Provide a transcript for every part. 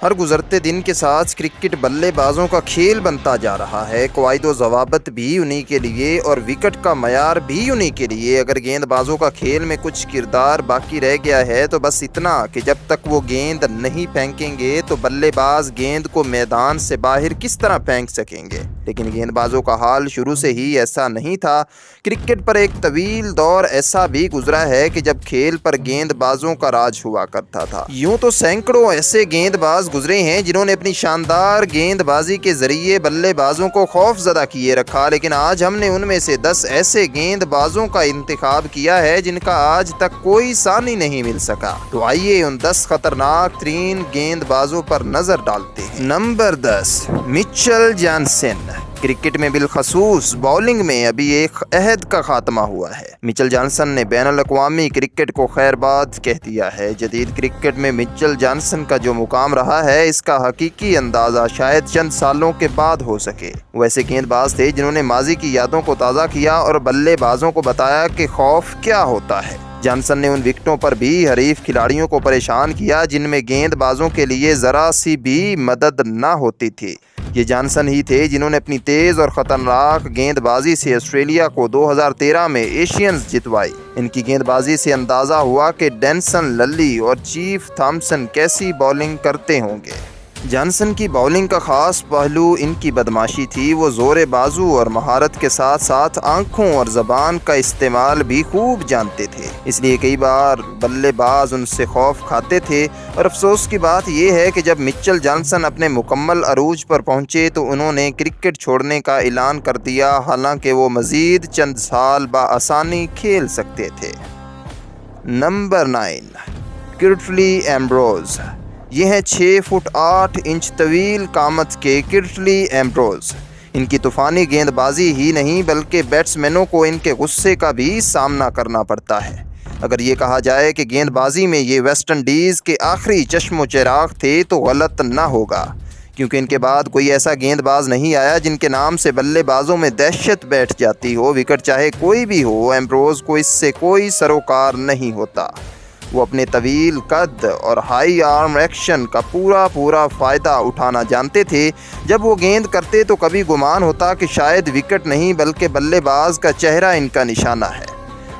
ہر گزرتے دن کے ساتھ کرکٹ بلے بازوں کا کھیل بنتا جا رہا ہے۔ قواعد و ضوابط بھی انہی کے لیے اور وکٹ کا معیار بھی انہی کے لیے۔ اگر گیند بازوں کا کھیل میں کچھ کردار باقی رہ گیا ہے تو بس اتنا کہ جب تک وہ گیند نہیں پھینکیں گے تو بلے باز گیند کو میدان سے باہر کس طرح پھینک سکیں گے۔ لیکن گیند بازوں کا حال شروع سے ہی ایسا نہیں تھا۔ کرکٹ پر ایک طویل دور ایسا بھی گزرا ہے کہ جب کھیل پر گیند بازوں کا راج ہوا کرتا تھا۔ یوں تو سینکڑوں ایسے گیند باز گزرے ہیں جنہوں نے اپنی شاندار گیند بازی کے ذریعے بلے بازوں کو خوف زدہ کیے رکھا، لیکن آج ہم نے ان میں سے 10 ایسے گیند بازوں کا انتخاب کیا ہے جن کا آج تک کوئی ثانی نہیں مل سکا۔ تو آئیے ان 10 خطرناک ترین گیند بازوں پر نظر ڈالتے ہیں۔ Number 10، Mitchell Johnson. کرکٹ میں بالخصوص بولنگ میں ابھی ایک عہد کا خاتمہ ہوا ہے۔ مچل جانسن نے بین الاقوامی کرکٹ کو خیرباد کہہ دیا ہے۔ جدید کرکٹ میں مچل جانسن کا جو مقام رہا ہے اس کا حقیقی اندازہ شاید چند سالوں کے بعد ہو سکے۔ وہ ایسے گیند باز تھے جنہوں نے ماضی کی یادوں کو تازہ کیا اور بلے بازوں کو بتایا کہ خوف کیا ہوتا ہے۔ جانسن نے ان وکٹوں پر بھی حریف کھلاڑیوں کو پریشان کیا جن میں گیند بازوں کے لیے ذرا سی بھی مدد نہ ہوتی تھی۔ یہ جانسن ہی تھے جنہوں نے اپنی تیز اور خطرناک گیند بازی سے آسٹریلیا کو 2013 میں ایشینز جتوائی۔ ان کی گیند بازی سے اندازہ ہوا کہ ڈینسن للی اور چیف تھامسن کیسی بولنگ کرتے ہوں گے۔ جانسن کی بولنگ کا خاص پہلو ان کی بدماشی تھی۔ وہ زور بازو اور مہارت کے ساتھ ساتھ آنکھوں اور زبان کا استعمال بھی خوب جانتے تھے، اس لیے کئی بار بلے باز ان سے خوف کھاتے تھے۔ اور افسوس کی بات یہ ہے کہ جب مچل جانسن اپنے مکمل عروج پر پہنچے تو انہوں نے کرکٹ چھوڑنے کا اعلان کر دیا، حالانکہ وہ مزید چند سال بآسانی کھیل سکتے تھے۔ نمبر 9، کرٹلی ایمبروز۔ یہ ہیں 6 فٹ 8 انچ طویل قامت کے کرٹلی ایمبروز۔ ان کی طوفانی گیند بازی ہی نہیں بلکہ بیٹسمینوں کو ان کے غصے کا بھی سامنا کرنا پڑتا ہے۔ اگر یہ کہا جائے کہ گیند بازی میں یہ ویسٹ انڈیز کے آخری چشم و چراغ تھے تو غلط نہ ہوگا، کیونکہ ان کے بعد کوئی ایسا گیند باز نہیں آیا جن کے نام سے بلے بازوں میں دہشت بیٹھ جاتی ہو۔ وکٹ چاہے کوئی بھی ہو، ایمبروز کو اس سے کوئی سروکار نہیں ہوتا۔ وہ اپنے طویل قد اور ہائی آرم ایکشن کا پورا فائدہ اٹھانا جانتے تھے۔ جب وہ گیند کرتے تو کبھی گمان ہوتا کہ شاید وکٹ نہیں بلکہ بلے باز کا چہرہ ان کا نشانہ ہے۔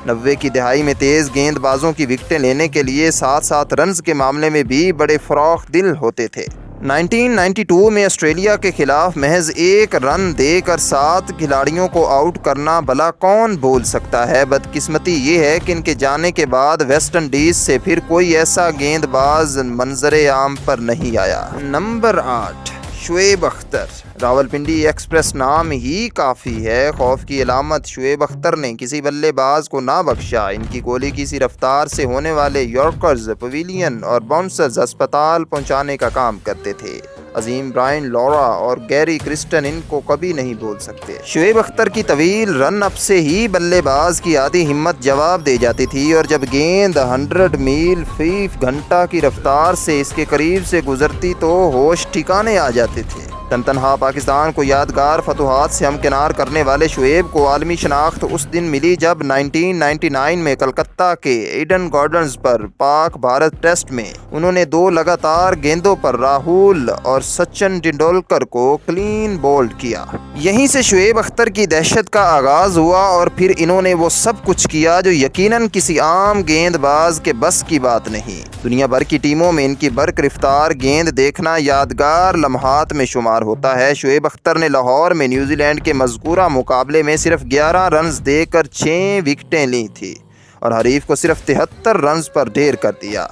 90 کی دہائی میں تیز گیند بازوں کی وکٹیں لینے کے لیے ساتھ رنز کے معاملے میں بھی بڑے فروخ دل ہوتے تھے۔ 1992 میں آسٹریلیا کے خلاف محض 1 رن دے کر 7 کھلاڑیوں کو آؤٹ کرنا بھلا کون بھول سکتا ہے۔ بدقسمتی یہ ہے کہ ان کے جانے کے بعد ویسٹ انڈیز سے پھر کوئی ایسا گیند باز منظر عام پر نہیں آیا۔ نمبر 8، شعیب اختر۔ راولپنڈی ایکسپریس نام ہی کافی ہے۔ خوف کی علامت شعیب اختر نے کسی بلے باز کو نہ بخشا۔ ان کی گولی کی سی رفتار سے ہونے والے یارکرز پویلین اور باؤنسرز ہسپتال پہنچانے کا کام کرتے تھے۔ عظیم برائن لارا اور گیری کرسٹن ان کو کبھی نہیں بھول سکتے۔ شعیب اختر کی طویل رن اپ سے ہی بلے باز کی آدھی ہمت جواب دے جاتی تھی، اور جب گیند 100 میل فی گھنٹہ کی رفتار سے اس کے قریب سے گزرتی تو ہوش ٹھکانے آ جاتے تھے۔ تنہا پاکستان کو یادگار فتوحات سے ہمکنار کرنے والے شعیب کو عالمی شناخت اس دن ملی جب 1999 میں کلکتہ کے ایڈن گارڈنز پر پاک بھارت ٹیسٹ میں انہوں نے 2 لگاتار گیندوں پر راہول اور سچن ٹنڈولکر کو کلین بولڈ کیا۔ یہیں سے شعیب اختر کی دہشت کا آغاز ہوا اور پھر انہوں نے وہ سب کچھ کیا جو یقیناً کسی عام گیند باز کے بس کی بات نہیں۔ دنیا بھر کی ٹیموں میں ان کی برق رفتار گیند دیکھنا یادگار لمحات میں شمار ہوتا ہے۔ شعیب اختر نے لاہور میں نیوزی لینڈ کے مذکورہ مقابلے میں صرف 11 رنز دے کر 6 وکٹیں لی تھی اور حریف کو صرف 73 رنز پر ڈھیر کر دیا۔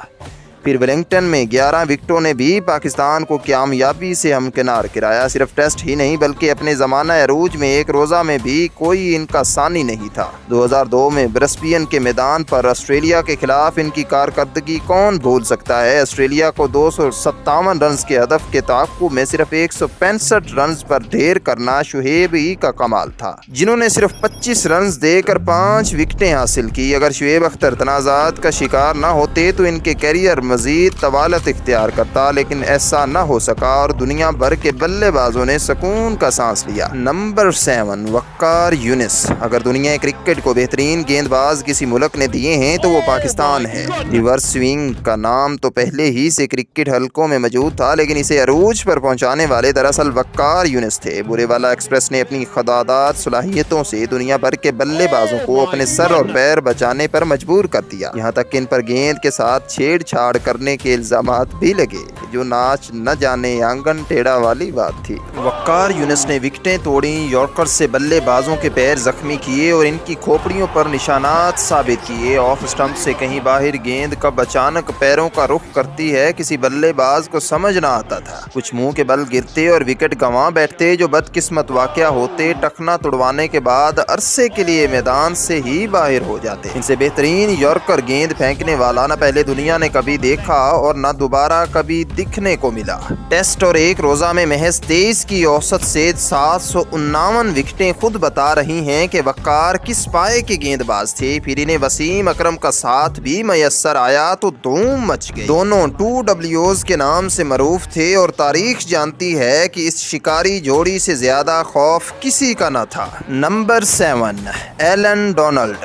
پھر ویلنگٹن میں 11 وکٹوں نے بھی پاکستان کو کامیابی سے ہمکنار کرایا۔ صرف ٹیسٹ ہی نہیں بلکہ اپنے زمانہ عروج میں ایک روزہ میں بھی کوئی ان کا ثانی نہیں تھا۔ 2002 میں برسبین کے میدان پر آسٹریلیا کے خلاف ان کی کارکردگی کون بھول سکتا ہے۔ آسٹریلیا کو 257 رنز کے ہدف کے تعاقب میں صرف 165 رنز پر ڈھیر کرنا شعیب ہی کا کمال تھا، جنہوں نے صرف 25 رنز دے کر 5 وکٹیں حاصل کی۔ اگر شعیب اختر تنازعات کا شکار نہ ہوتے تو ان کے کیریئر مزید طوالت اختیار کرتا، لیکن ایسا نہ ہو سکا اور دنیا بھر کے بلے بازوں نے سکون کا سانس لیا۔ نمبر 7، وقار یونس۔ اگر دنیا کرکٹ کو بہترین گیند باز کسی ملک نے دیے ہیں تو وہ پاکستان ہے۔ ریورس سوئنگ کا نام تو پہلے ہی سے کرکٹ حلقوں میں موجود تھا، لیکن اسے عروج پر پہنچانے والے دراصل وقار یونس تھے۔ بورے والا ایکسپریس نے اپنی خدادات صلاحیتوں سے دنیا بھر کے بلے بازوں کو اپنے سر اور پیر بچانے پر مجبور کر دیا، یہاں تک کہ ان پر گیند کے ساتھ چھیڑ چھاڑ کرنے کے الزامات بھی لگے، جو ناچ نہ جانے آنگن ٹیڑھا والی بات تھی۔ وقار یونس نے وکٹیں توڑیں، یارکر سے بلے بازوں کے پیر زخمی کیے اور ان کی کھوپڑیوں پر نشانات ثابت کیے۔ آف اسٹمپ سے کہیں باہر گیند کب اچانک پیروں کا رخ کرتی ہے کسی بلے باز کو سمجھ نہ آتا تھا۔ کچھ منہ کے بل گرتے اور وکٹ گنوا بیٹھتے، جو بدقسمت واقعہ ہوتے ٹخنا توڑوانے کے بعد عرصے کے لیے میدان سے ہی باہر ہو جاتے۔ ان سے بہترین یارکر گیند پھینکنے والا نہ پہلے دنیا نے کبھی دیکھا اور نہ دوبارہ کبھی دکھنے کو ملا۔ ٹیسٹ اور ایک روزہ میں محض 23 کی اوسط سے 759 وکٹیں خود بتا رہی ہیں کہ وقار کس پائے کے گیند باز تھے۔ پھر انہیں وسیم اکرم کا ساتھ بھی میسر آیا تو دھوم مچ گئی۔ دونوں 2Ws کے نام سے معروف تھے اور تاریخ جانتی ہے کہ اس شکاری جوڑی سے زیادہ خوف کسی کا نہ تھا۔ نمبر 7، ایلن ڈونلڈ۔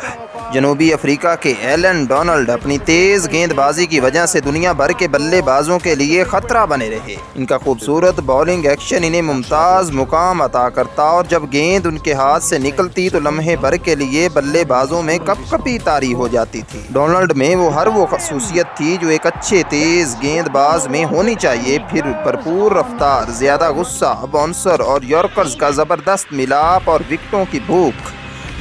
جنوبی افریقہ کے ایلن ڈونلڈ اپنی تیز گیند بازی کی وجہ سے دنیا بھر کے بلے بازوں کے لیے خطرہ بنے رہے۔ ان کا خوبصورت بالنگ ایکشن انہیں ممتاز مقام عطا کرتا اور جب گیند ان کے ہاتھ سے نکلتی تو لمحے بھر کے لیے بلے بازوں میں کپ کپی طاری ہو جاتی تھی۔ ڈونلڈ میں وہ خصوصیت تھی جو ایک اچھے تیز گیند باز میں ہونی چاہیے، پھر بھرپور رفتار، زیادہ غصہ، باؤنسر اور یارکرز کا زبردست ملاپ اور وکٹوں کی بھوک،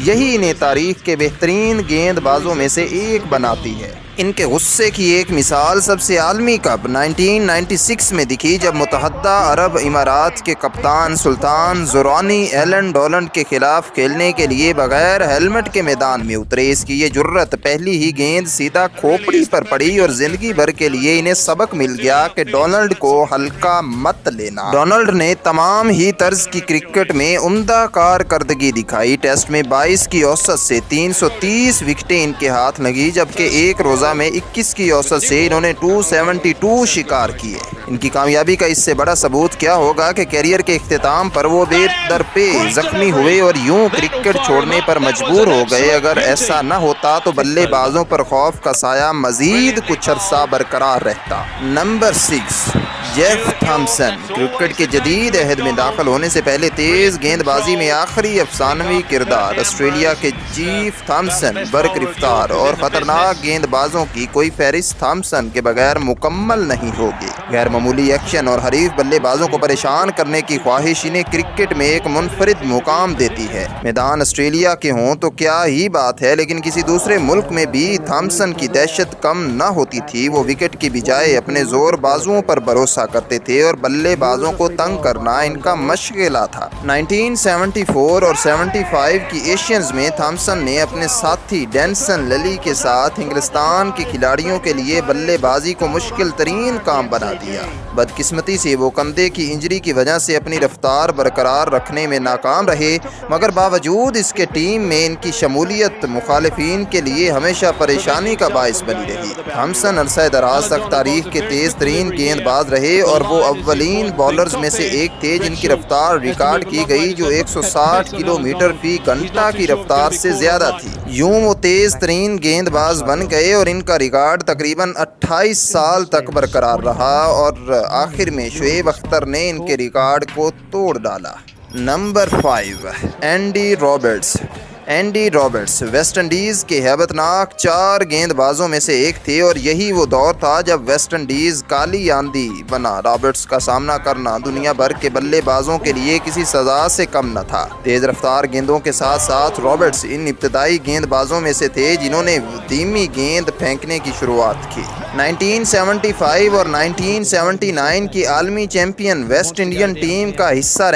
یہی انہیں تاریخ کے بہترین گیند بازوں میں سے ایک بناتی ہے۔ ان کے غصے کی ایک مثال سب سے عالمی کپ 1996 میں دکھی، جب متحدہ عرب امارات کے کپتان سلطان زورانی ایلن ڈونلڈ کے خلاف کھیلنے کے لیے بغیر ہیلمٹ کے میدان میں اترے۔ اس کی یہ جرت، پہلی ہی گیند سیدھا کھوپڑی پر پڑی اور زندگی بھر کے لیے انہیں سبق مل گیا کہ ڈونلڈ کو ہلکا مت لینا۔ ڈونلڈ نے تمام ہی طرز کی کرکٹ میں عمدہ کارکردگی دکھائی۔ ٹیسٹ میں 22 کی اوسط سے 330 وکٹیں ان کے ہاتھ لگی، جبکہ ایک روزہ میں 21 کی اوسط سے انہوں نے 272 شکار کیے۔ ان کی کامیابی کا اس سے بڑا ثبوت کیا ہوگا کہ کیریئر کے اختتام پر وہ بے درپے زخمی ہوئے اور یوں کرکٹ چھوڑنے پر مجبور ہو گئے۔ اگر ایسا نہ ہوتا تو بلے بازوں پر خوف کا سایہ مزید کچھ عرصہ برقرار رہتا۔ Number 6، Jeff Thomson. کرکٹ کے جدید عہد میں داخل ہونے سے پہلے تیز گیند بازی میں آخری افسانوی کردار آسٹریلیا کے جیف تھامسن، برق رفتار اور خطرناک گیند بازوں کی کوئی فہرست تھامسن کے بغیر مکمل نہیں ہوگی۔ غیر معمولی ایکشن اور حریف بلے بازوں کو پریشان کرنے کی خواہش انہیں کرکٹ میں ایک منفرد مقام دیتی ہے۔ میدان آسٹریلیا کے ہوں تو کیا ہی بات ہے، لیکن کسی دوسرے ملک میں بھی تھامسن کی دہشت کم نہ ہوتی تھی۔ وہ وکٹ کی بجائے اپنے زور بازوؤں پر بھروسہ کرتے تھے اور بلے بازوں کو تنگ کرنا ان کا مشغلہ تھا۔ 1974 اور 75 کی ایشینز میں تھامسن نے اپنے ساتھی ڈینسن للی کے ساتھ انگلستان کے کھلاڑیوں کے لیے بلے بازی کو مشکل ترین کام بنا دیا۔ بدقسمتی سے وہ کندھے کی انجری کی وجہ سے اپنی رفتار برقرار رکھنے میں ناکام رہے، مگر باوجود اس کے ٹیم میں ان کی شمولیت مخالفین کے لیے ہمیشہ پریشانی کا باعث بنی رہی۔ تھامسن عرصہ دراز تک تاریخ کے تیز ترین گیند باز رہے اور وہ اولین بولرز میں سے ایک تھے جن کی رفتار ریکارڈ کی گئی، جو 160 کلومیٹر فی گھنٹہ کی رفتار سے زیادہ تھی۔ یوں وہ تیز ترین گیند باز بن گئے اور ان کا ریکارڈ تقریباً 28 سال تک برقرار رہا اور آخر میں شعیب اختر نے ان کے ریکارڈ کو توڑ ڈالا۔ نمبر 5، Andy Roberts. Andy Roberts West Indies کے ہیبت ناک 4 گیند بازوں میں سے ایک تھے اور یہی وہ دور تھا جب ویسٹ انڈیز کالی آندھی بنا۔ رابرٹس کا سامنا کرنا دنیا بھر کے بلے بازوں کے لیے کسی سزا سے کم نہ تھا۔ تیز رفتار گیندوں کے ساتھ ساتھ رابرٹس ان ابتدائی گیند بازوں میں سے تھے جنہوں نے دھیمی گیند پھینکنے کی شروعات کی۔ 1975 اور 1979 کی عالمی چیمپئن ویسٹ انڈین ٹیم کا حصہ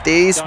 23